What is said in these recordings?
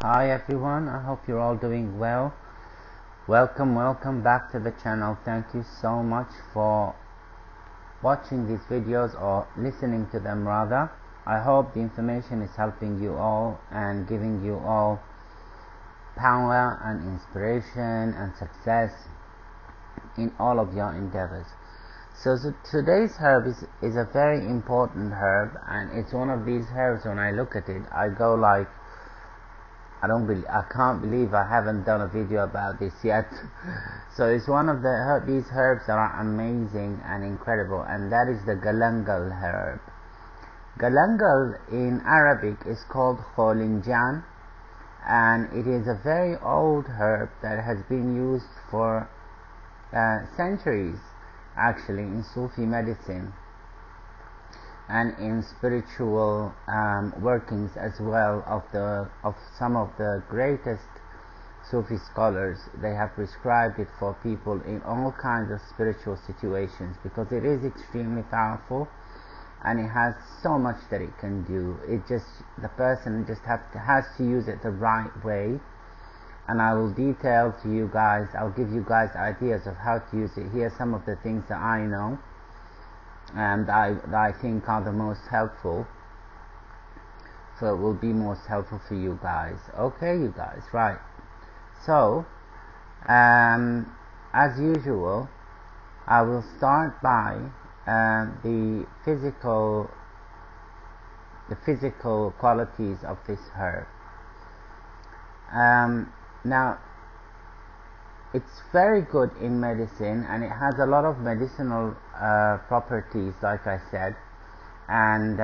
Hi everyone, I hope you're all doing well. Welcome back to the channel. Thank you so much for watching these videos or listening to them rather. I hope the information is helping you all and giving you all power and inspiration and success in all of your endeavors. So today's herb is a very important herb, and it's one of these herbs when I look at it I go like, I can't believe I haven't done a video about this yet. So it's one of these herbs that are amazing and incredible, and that is the Galangal herb. Galangal in Arabic is called kholinjan, and it is a very old herb that has been used for centuries actually in Sufi medicine and in spiritual workings as well of some of the greatest Sufi scholars. They have prescribed it for people in all kinds of spiritual situations because it is extremely powerful and it has so much that it can do. The person just has to use it the right way, and I will detail to you guys, I'll give you guys ideas of how to use it. Here are some of the things that I know and that I think are the most helpful, so it will be most helpful for you guys. Okay, you guys, right? So as usual, I will start by the physical qualities of this herb. Now, it's very good in medicine, and it has a lot of medicinal properties, like I said, and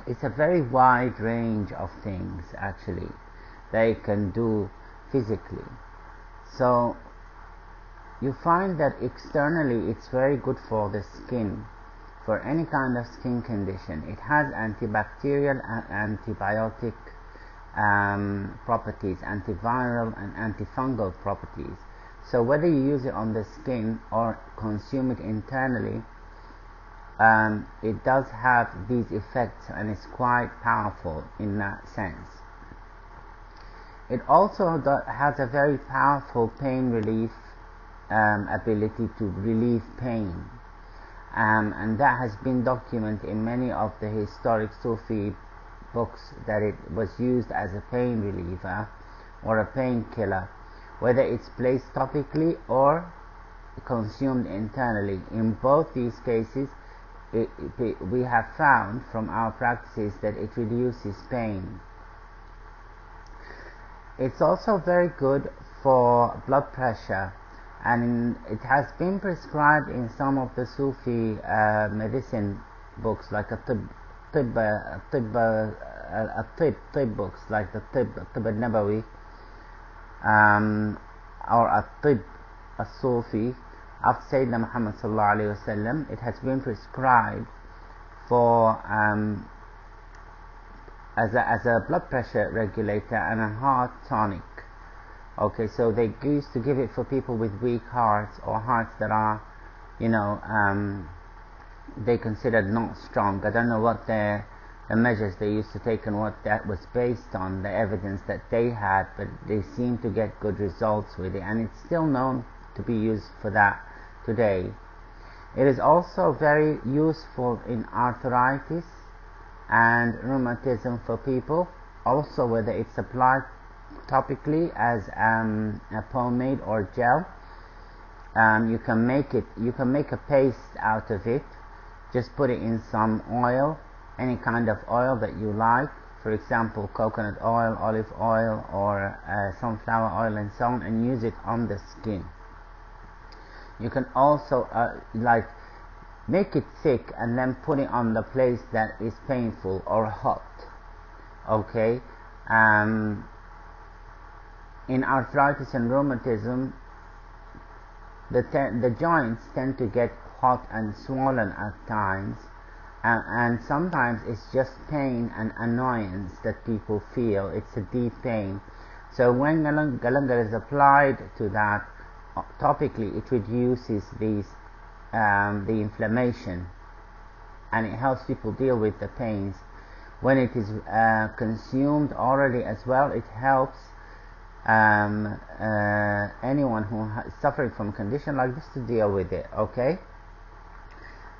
it's a very wide range of things actually they can do physically. So you find that externally it's very good for the skin, for any kind of skin condition. It has antibacterial and antibiotic properties, antiviral and antifungal properties. So whether you use it on the skin or consume it internally, it does have these effects, and it's quite powerful in that sense. It also has a very powerful pain relief ability to relieve pain, and that has been documented in many of the historic Sufi books, that it was used as a pain reliever or a painkiller, whether it's placed topically or consumed internally. In both these cases, we have found from our practices that it reduces pain. It's also very good for blood pressure, and it has been prescribed in some of the Sufi medicine books, like a tib books, like the tib al-Nabawi or a tib al-Sufi of Sayyidina Muhammad sallallahu alaihi wasallam. It has been prescribed for as a blood pressure regulator and a heart tonic. Okay, so they used to give it for people with weak hearts or hearts that are, they considered not strong. I don't know what the measures they used to take and what that was based on, the evidence that they had, but they seem to get good results with it, and it's still known to be used for that today. It is also very useful in arthritis and rheumatism for people, also whether it's applied topically as a pomade or gel. You can make a paste out of it. Just put it in some oil, any kind of oil that you like, for example coconut oil, olive oil, or sunflower oil and so on, and use it on the skin. You can also make it thick and then put it on the place that is painful or hot. Okay, in arthritis and rheumatism, the joints tend to get hot and swollen at times, and sometimes it's just pain and annoyance that people feel. It's a deep pain. So when Galangal is applied to that topically, it reduces the inflammation, and it helps people deal with the pains. when it is consumed orally as well, it helps anyone who is suffering from a condition like this to deal with it. Okay.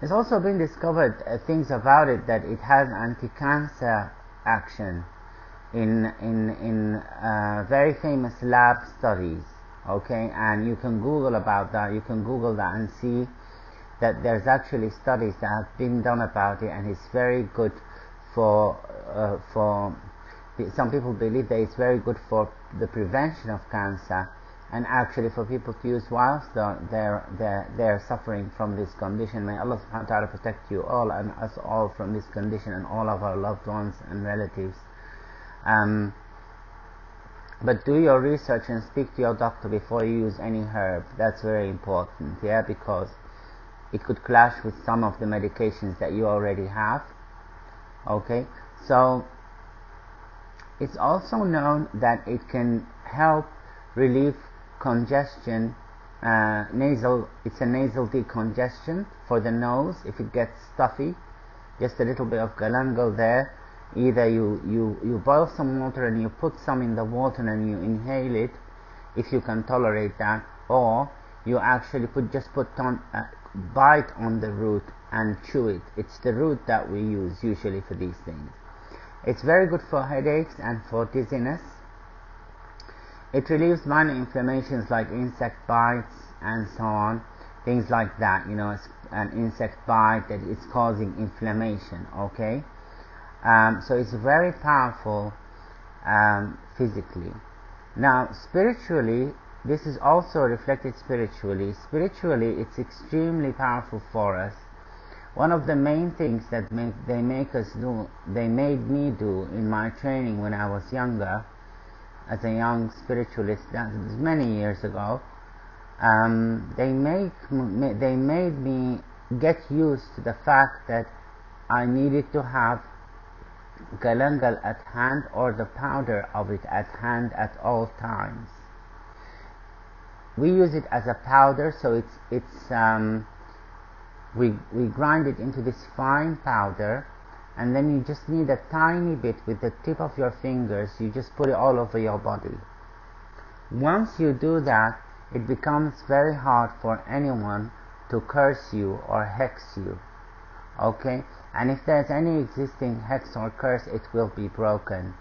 There's also been discovered things about it, that it has anti-cancer action in very famous lab studies. Okay, and you can Google about that. You can Google that and see that there's actually studies that have been done about it, and it's very good for some people believe that it's very good for the prevention of cancer, and actually for people to use whilst they're suffering from this condition. May Allah subhanahu wa ta'ala protect you all and us all from this condition, and all of our loved ones and relatives. But do your research and speak to your doctor before you use any herb. That's very important, yeah, because it could clash with some of the medications that you already have. Okay, so it's also known that it can help relieve congestion, it's a nasal decongestion for the nose. If it gets stuffy, just a little bit of galangal there. Either you boil some water and you put some in the water and you inhale it, if you can tolerate that, or you actually bite on the root and chew it. It's the root that we use usually for these things. It's very good for headaches and for dizziness. It relieves minor inflammations like insect bites and so on, things like that. You know, an insect bite that is causing inflammation. Okay. So it's very powerful physically. Now spiritually, this is also reflected spiritually. Spiritually, it's extremely powerful for us. One of the main things that they made me do in my training when I was younger, as a young spiritualist, that was many years ago, they made me get used to the fact that I needed to have galangal at hand, or the powder of it at hand at all times. We use it as a powder, so we grind it into this fine powder, and then you just need a tiny bit with the tip of your fingers. You just put it all over your body. Once you do that, it becomes very hard for anyone to curse you or hex you. Okay, and if there's any existing hex or curse, it will be broken.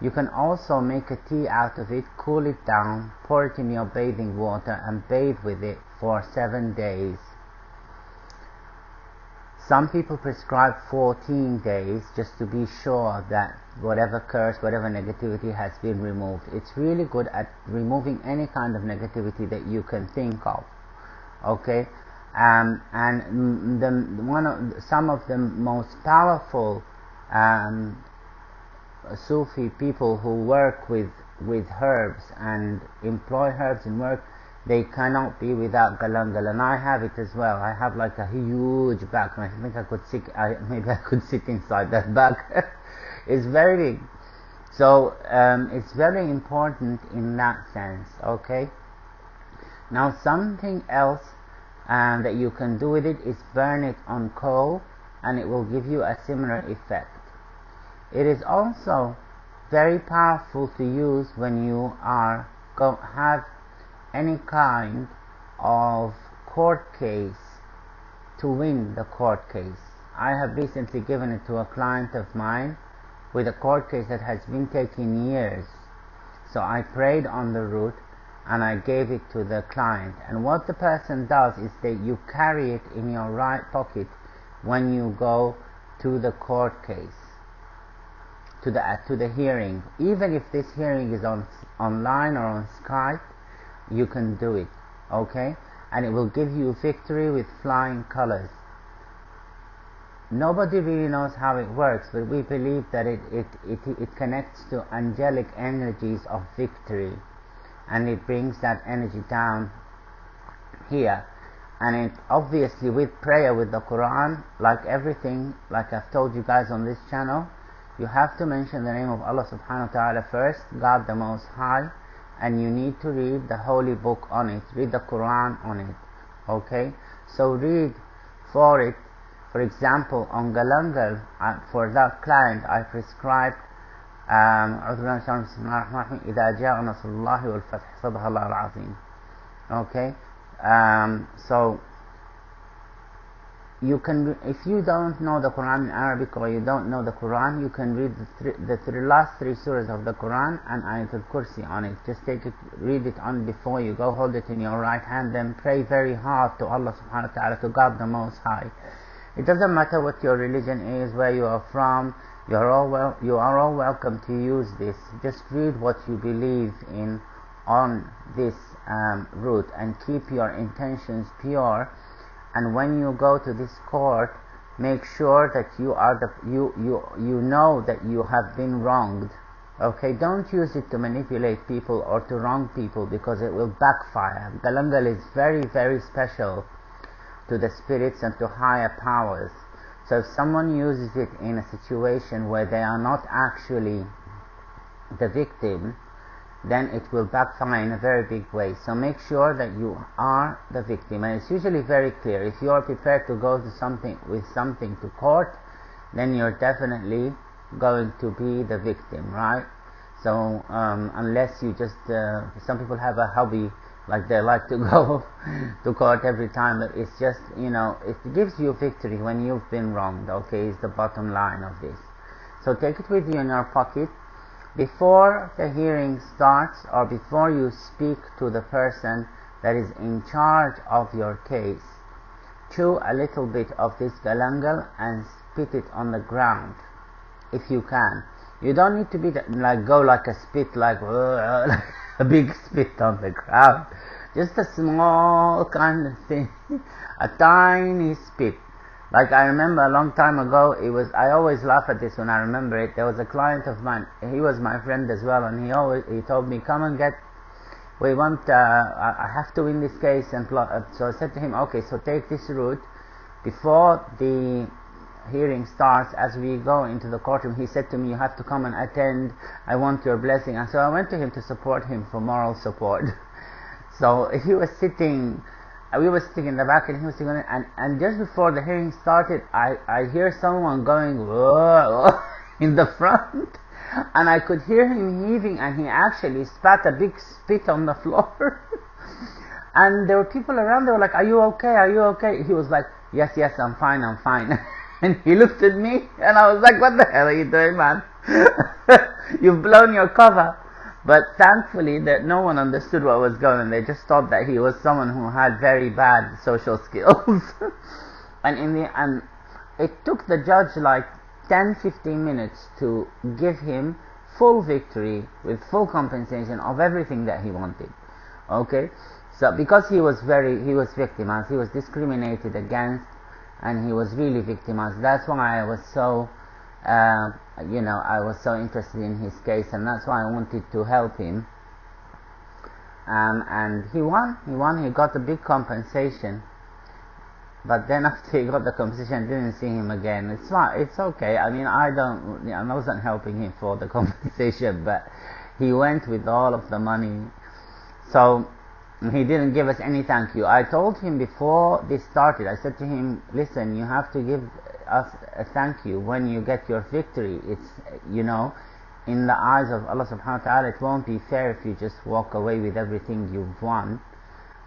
You can also make a tea out of it, cool it down, pour it in your bathing water and bathe with it for 7 days. Some people prescribe 14 days just to be sure that whatever curse, whatever negativity has been removed. It's really good at removing any kind of negativity that you can think of. Okay, and some of the most powerful Sufi people who work with herbs and employ herbs in work, they cannot be without galangal, and I have it as well. I have like a huge bag, and I think maybe I could sit inside that bag. It's very big, so it's very important in that sense. Okay. Now something else that you can do with it is burn it on coal, and it will give you a similar effect. It is also very powerful to use when you have any kind of court case, to win the court case. I have recently given it to a client of mine with a court case that has been taking years. So I prayed on the root and I gave it to the client. And what the person does is that you carry it in your right pocket when you go to the court case, to the hearing. Even if this hearing is online or on Skype, you can do it. Okay, and it will give you victory with flying colors. Nobody really knows how it works, but we believe that it connects to angelic energies of victory, and it brings that energy down here. And it obviously, with prayer, with the Quran, like everything, like I've told you guys on this channel, you have to mention the name of Allah subhanahu wa ta'ala first, God the Most High, and you need to read the holy book on it, read the Quran on it. Okay, so read for it. For For example, on Galangal, for that client, I prescribed إذا جاء نصر الله والفتح صدق الله العظيم. Okay, so you can, if you don't know the Quran in Arabic or you don't know the Quran, you can read the last three surahs of the Quran and Ayatul Kursi on it. Just take it, read it on before you go, hold it in your right hand, then pray very hard to Allah subhanahu wa ta'ala, to God the Most High. It doesn't matter what your religion is, where you are from, you are all welcome to use this. Just read what you believe in on this route and keep your intentions pure. And when you go to this court, make sure that you know that you have been wronged. Okay, don't use it to manipulate people or to wrong people, because it will backfire. Galangal is very, very special to the spirits and to higher powers. So if someone uses it in a situation where they are not actually the victim, then it will backfire in a very big way. So make sure that you are the victim, and it's usually very clear. If you are prepared to go to something to court, then you're definitely going to be the victim, right? So unless you just some people have a hobby, like they like to go to court every time, but it's just, it gives you victory when you've been wronged. Okay, is the bottom line of this. So take it with you in your pocket. Before the hearing starts, or before you speak to the person that is in charge of your case, chew a little bit of this galangal and spit it on the ground, if you can. You don't need to be go like a spit, like a big spit on the ground. Just a small kind of thing, a tiny spit. Like I remember a long time ago, I always laugh at this when I remember it. There was a client of mine, he was my friend as well, and he told me, come and I have to win this case, and so I said to him, okay, so take this route. Before the hearing starts, as we go into the courtroom, he said to me, you have to come and attend, I want your blessing. And so I went to him to support him, for moral support. So he was sitting, we were sitting in the back, and he was sitting on it, and just before the hearing started, I hear someone going whoa in the front, and I could hear him heaving, and he actually spat a big spit on the floor. And there were people around, they were like, are you okay, are you okay? He was like, yes, I'm fine. And he looked at me, and I was like, what the hell are you doing, man? You've blown your cover. But thankfully that no one understood what was going on. They just thought that he was someone who had very bad social skills. And it took the judge like 10-15 minutes to give him full victory with full compensation of everything that he wanted. Okay, so because he was victimized, he was discriminated against, and he was really victimized. That's why I was so I was so interested in his case, and that's why I wanted to help him. And he won. He got a big compensation. But then after he got the compensation, I didn't see him again. It's fine. It's okay. I mean, I wasn't helping him for the compensation, but he went with all of the money. So he didn't give us any thank you. I told him before this started, I said to him, listen, you have to give us a thank you when you get your victory. It's, in the eyes of Allah subhanahu wa ta'ala, it won't be fair if you just walk away with everything you've won.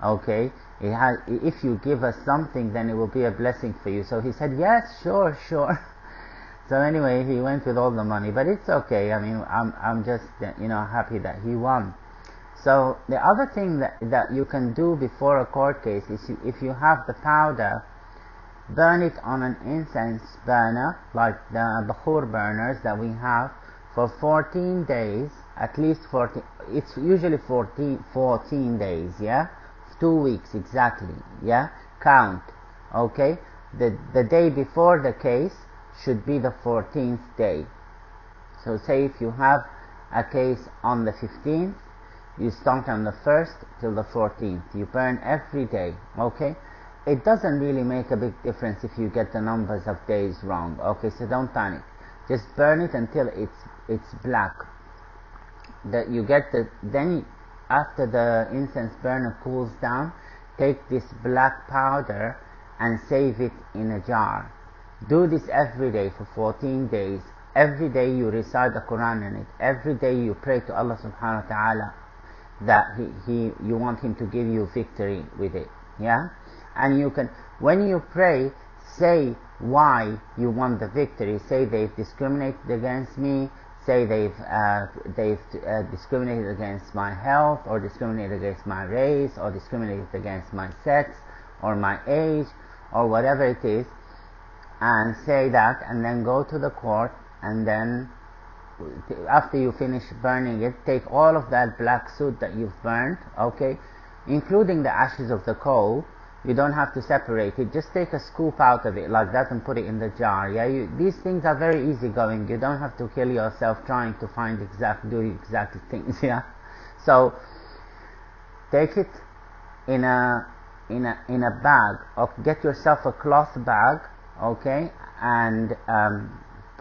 Okay, if you give us something, then it will be a blessing for you. So he said, yes, sure. So anyway, he went with all the money, but it's okay. I mean, I'm just happy that he won. So the other thing that you can do before a court case is, if you have the powder, burn it on an incense burner, like the bakhur burners that we have, for 14 days, at least 14. It's usually 14 days, yeah, 2 weeks exactly, yeah, count. Okay, the day before the case should be the 14th day. So say if you have a case on the 15th, you start on the 1st till the 14th. You burn every day. Okay, it doesn't really make a big difference if you get the numbers of days wrong. Okay, so don't panic. Just burn it until it's black. Then after the incense burner cools down, take this black powder and save it in a jar. Do this every day for 14 days. Every day you recite the Quran in it. Every day you pray to Allah subhanahu wa ta'ala that you want Him to give you victory with it. Yeah? And you can, when you pray, say why you want the victory. Say they've discriminated against me, say they've discriminated against my health, or discriminated against my race, or discriminated against my sex, or my age, or whatever it is, and say that, and then go to the court, and then after you finish burning it, take all of that black soot that you've burned, okay, including the ashes of the coal. You don't have to separate it, just take a scoop out of it like that and put it in the jar. Yeah, these things are very easy going. You don't have to kill yourself trying to find do exact things. Yeah, so take it in a bag, or get yourself a cloth bag, okay, and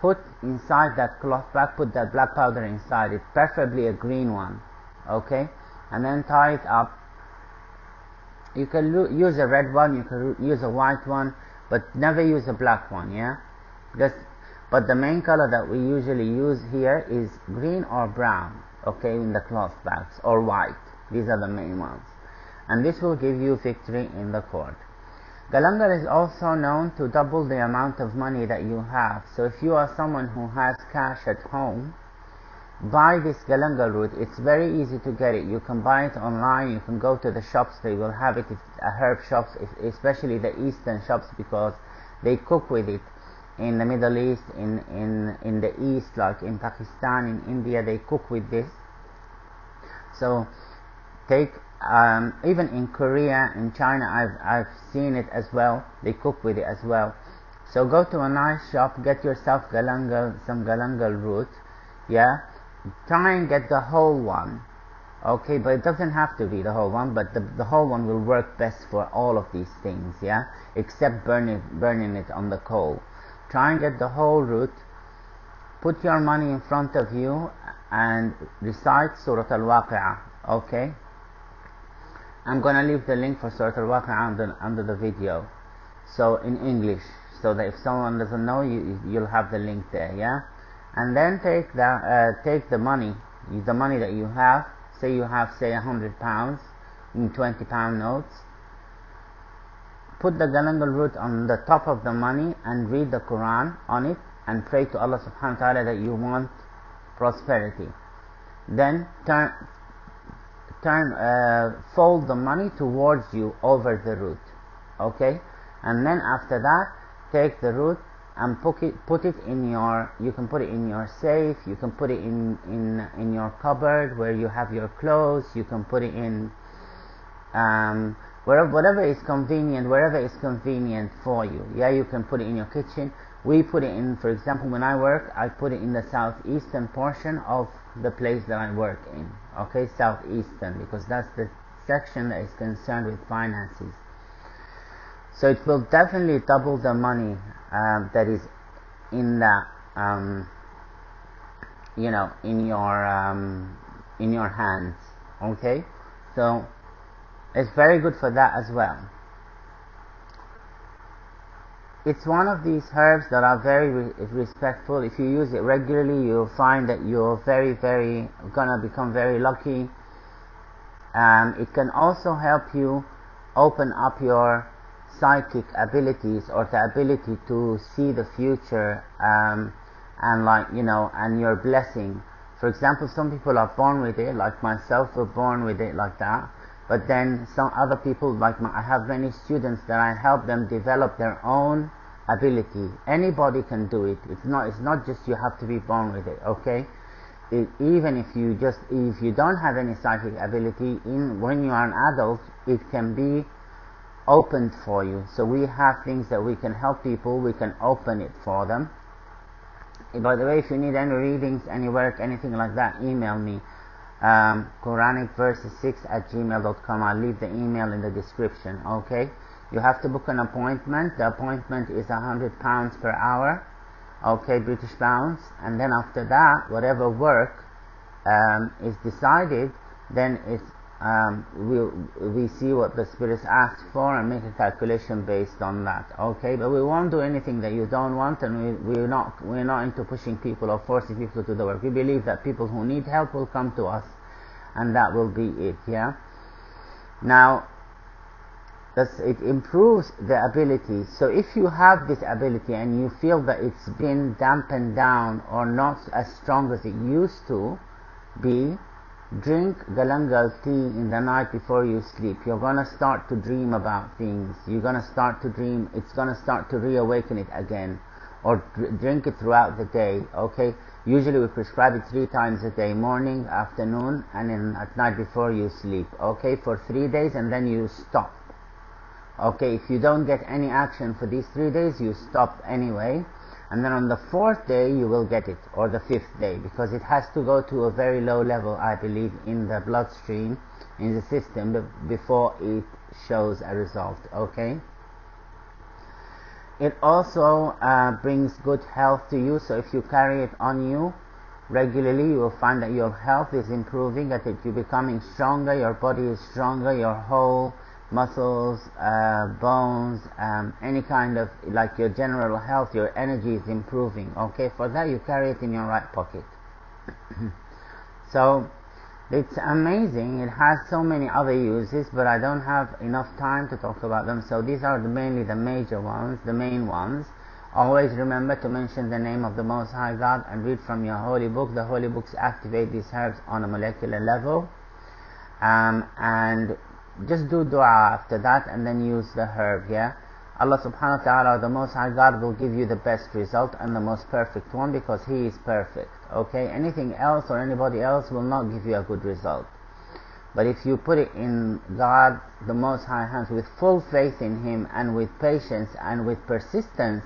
put inside that cloth bag, put that black powder inside it, preferably a green one, okay, and then tie it up. You can use a red one, you can use a white one, but never use a black one, yeah? But the main color that we usually use here is green or brown, okay, in the cloth bags, or white. These are the main ones. And this will give you victory in the court. Galangal is also known to double the amount of money that you have. So if you are someone who has cash at home, buy this galangal root. It's very easy to get it. You can buy it online, you can go to the shops, they will have it, herb shops, especially the eastern shops, because they cook with it. In the Middle East, in the East, like in Pakistan, in India, they cook with this. So take, even in Korea, in China, I've seen it as well, they cook with it as well. So go to a nice shop, get yourself galangal, some galangal root, yeah. Try and get the whole one, okay, but it doesn't have to be the whole one, but the whole one will work best for all of these things, yeah, except burning it on the coal. Try and get the whole root, put your money in front of you and recite Surat Al-Waqiah, okay. I'm gonna leave the link for Surat Al-Waqiah under the video, so in English, so that if someone doesn't know, you'll have the link there, yeah. And then take the money that you have. Say you have, say, £100 in £20 notes. Put the galangal root on the top of the money and read the Quran on it and pray to Allah subhanahu wa ta'ala that you want prosperity. Then fold the money towards you over the root, okay. And then after that, take the root and put it in your, you can put it in your safe, you can put it in your cupboard where you have your clothes, you can put it in wherever is convenient, wherever is convenient for you. Yeah, you can put it in your kitchen. We put it in, for example, when I work, I put it in the southeastern portion of the place that I work in, okay, southeastern, because that's the section that is concerned with finances. So it will definitely double the money that is in that, you know, in your hands. Okay, so it's very good for that as well. It's one of these herbs that are very respectful. If you use it regularly, you'll find that you're very gonna become very lucky. It can also help you open up your psychic abilities, or the ability to see the future, and like, you know, and your blessing. For example, some people are born with it, like myself, were born with it like that. But then some other people, like I have many students that I help them develop their own ability. Anybody can do it. It's not just you have to be born with it, okay? Even if you don't have any psychic ability, when you are an adult, it can be opened for you. So we have things that we can help people, we can open it for them. By the way, if you need any readings, any work, anything like that, email me, QuranicVerses6@gmail.com. I'll leave the email in the description, okay? You have to book an appointment. The appointment is £100 per hour, okay, British pounds, and then after that, whatever work is decided, then we see what the spirits ask for and make a calculation based on that. Okay, but we won't do anything that you don't want, and we're not into pushing people or forcing people to do the work. We believe that people who need help will come to us, and that will be it. Yeah. Now, it improves the ability. So if you have this ability and you feel that it's been dampened down or not as strong as it used to be, drink Galangal tea in the night before you sleep. You're going to start to dream about things. You're going to start to dream. It's going to start to reawaken it again. Or drink it throughout the day. Okay. Usually we prescribe it 3 times a day, morning, afternoon, and at night before you sleep. Okay, for 3 days, and then you stop. Okay, if you don't get any action for these 3 days, you stop anyway, and then on the 4th day you will get it, or the 5th day, because it has to go to a very low level, I believe, in the bloodstream, in the system, before it shows a result. Okay. It also brings good health to you, so if you carry it on you regularly, you will find that your health is improving, that you're becoming stronger, your body is stronger, your whole muscles, bones, any kind of, like your general health, your energy is improving. Okay, for that you carry it in your right pocket. So it's amazing. It has so many other uses, but I don't have enough time to talk about them. So these are mainly the major ones, the main ones. Always remember to mention the name of the Most High God and read from your holy book. The holy books activate these herbs on a molecular level, and just do dua after that, and then use the herb. Yeah, Allah subhanahu wa ta'ala, the Most High God, will give you the best result and the most perfect one, because He is perfect. Okay, anything else or anybody else will not give you a good result. But if you put it in God, the Most High hands, with full faith in Him, and with patience and with persistence,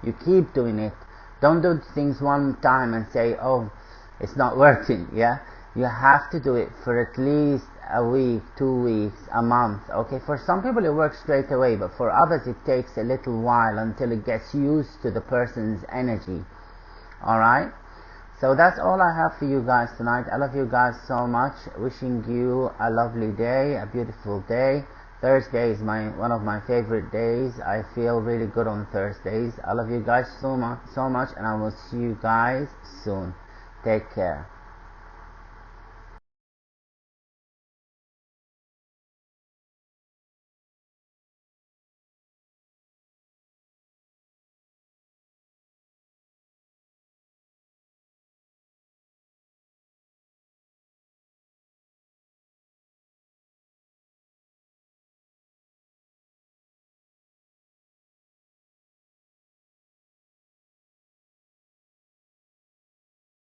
you keep doing it. Don't do things one time and say, oh, it's not working. Yeah, you have to do it for at least a week, 2 weeks, a month. Okay, for some people it works straight away, but for others it takes a little while until it gets used to the person's energy. Alright, so that's all I have for you guys tonight. I love you guys so much. Wishing you a lovely day, a beautiful day. Thursday is one of my favorite days. I feel really good on Thursdays. I love you guys so much, and I will see you guys soon. Take care.